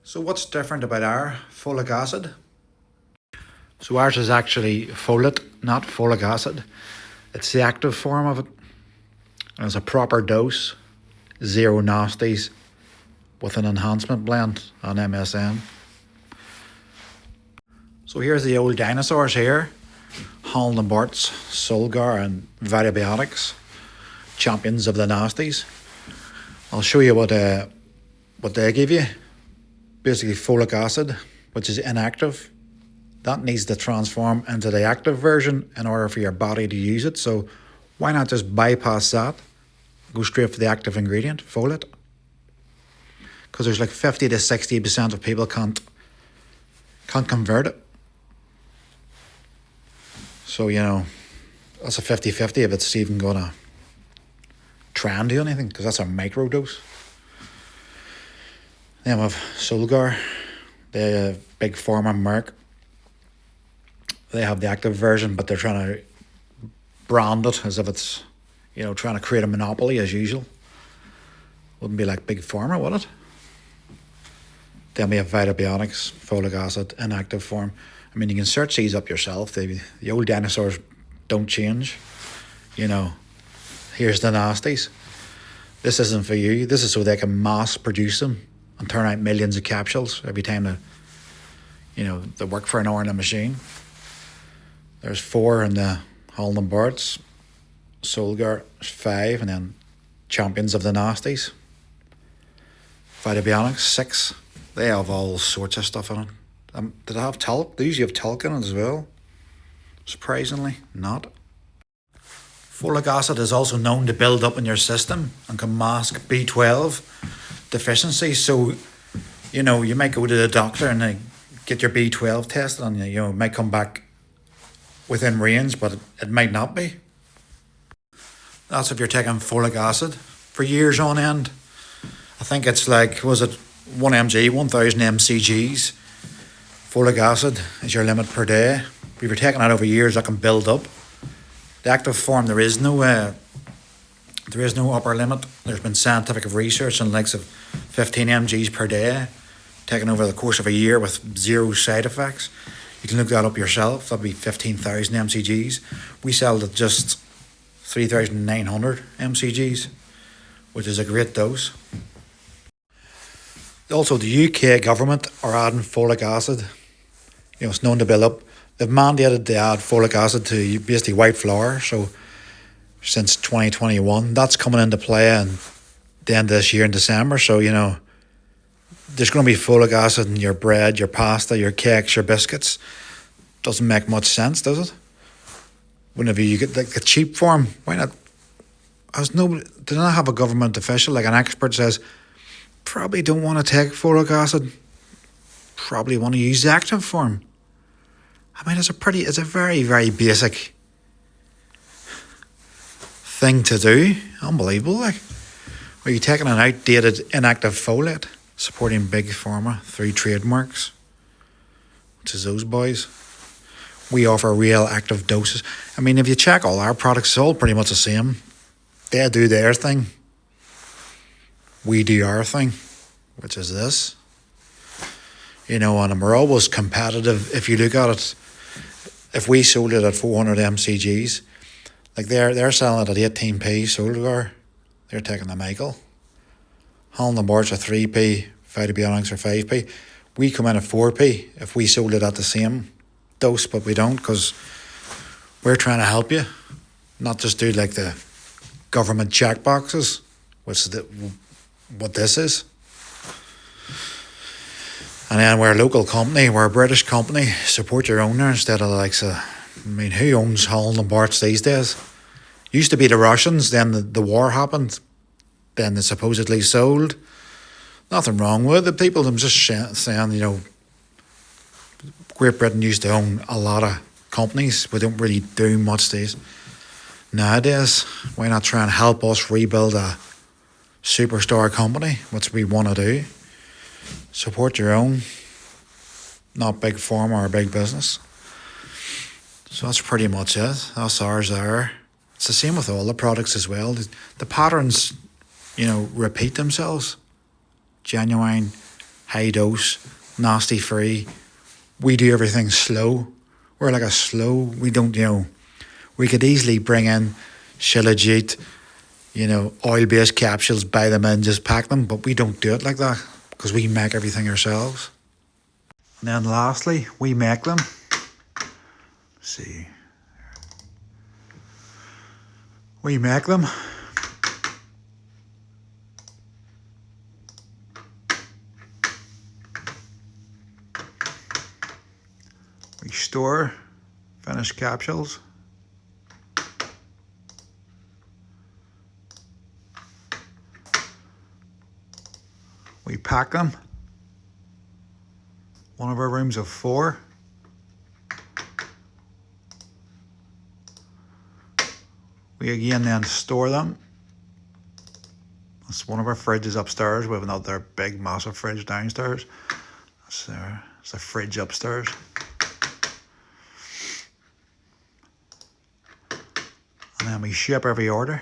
So what's different about our folic acid? So ours is actually folate, not folic acid. It's the active form of it. And it's a proper dose, zero nasties, with an enhancement blend on MSM. So here's the old dinosaurs here. Holland and Bart's, Solgar and Vitibiotics, champions of the nasties. I'll show you what they give you. Basically folic acid, which is inactive. That needs to transform into the active version in order for your body to use it. So why not just bypass that? Go straight for the active ingredient, folate. Because there's like 50 to 60% of people can't convert it. So, you know, that's a 50-50 if it's even going to try and do anything, because that's a micro dose. Then we have Solgar, the big pharma Merck. They have the active version, but they're trying to brand it as if it's, you know, trying to create a monopoly as usual. Wouldn't be like big pharma, would it? Then we have Vitibiotics, folic acid, inactive form. I mean, you can search these up yourself. The old dinosaurs don't change. You know, here's the nasties. This isn't for you. This is so they can mass produce them and turn out millions of capsules every time they work for an hour in a machine. There's 4 in the Holland and Bart's, Solgar 5, and then champions of the nasties. Vitibiotics 6. They have all sorts of stuff in it. Did they have talc? They usually have talc in it as well. Surprisingly, not. Folic acid is also known to build up in your system and can mask B12 deficiency. So, you know, you might go to the doctor and they get your B12 tested and you know, it might come back within range, but it might not be. That's if you're taking folic acid for years on end. I think it's like, was it 1 mg, 1000 mcgs. Folic acid is your limit per day. If you're taking that over years, that can build up. The active form, there is no upper limit. There's been scientific research on the likes of 15 mgs per day, taken over the course of a year with 0 side effects. You can look that up yourself. That'd be 15,000 mcgs. We sell at just 3,900 mcgs, which is a great dose. Also, the UK government are adding folic acid. You know, it's known to build up. They've mandated to add folic acid to basically white flour. So since 2021, that's coming into play and the end of this year in December. So, you know, there's going to be folic acid in your bread, your pasta, your cakes, your biscuits. Doesn't make much sense, does it? Whenever you get like the cheap form, why not? Did not have a government official, like an expert says, probably don't want to take folic acid. Probably want to use the active form. I mean, it's a very, very basic thing to do. Unbelievable, like. Are you taking an outdated inactive folate, supporting big pharma through trademarks, which is those boys? We offer real active doses. I mean, if you check all our products, it's all pretty much the same. They do their thing. We do our thing, which is this. You know, and we're always competitive. If you look at it, if we sold it at 400 mcgs, like they're selling it at 18p Solgar, they're taking the Michael. Holland and Bart's are 3p, Vitibiotics are 5p. We come in at 4p if we sold it at the same dose, but we don't, because we're trying to help you, not just do like the government check boxes, which is what this is. And then we're a local company, we're a British company, support your owner instead of the likes of, I mean, who owns Holland and Bart's these days? Used to be the Russians, then the war happened, then they supposedly sold. Nothing wrong with it. People, I'm just saying, you know, Great Britain used to own a lot of companies. We don't really do much these nowadays. Why not try and help us rebuild a superstar company, which we want to do? Support your own, not big pharma or big business. So that's pretty much it. That's ours there. It's the same with all the products as well. The patterns, you know, repeat themselves. Genuine, high dose, nasty free. We do everything slow. We're like a slow, we don't, we could easily bring in Shilajit, oil-based capsules, buy them in, just pack them, but we don't do it like that because we make everything ourselves. And then lastly, we make them. See. We make them. We store finished capsules. We pack them. One of our rooms of 4. We again then store them. That's one of our fridges upstairs. We have another big massive fridge downstairs. That's there. It's a fridge upstairs. And then we ship every order.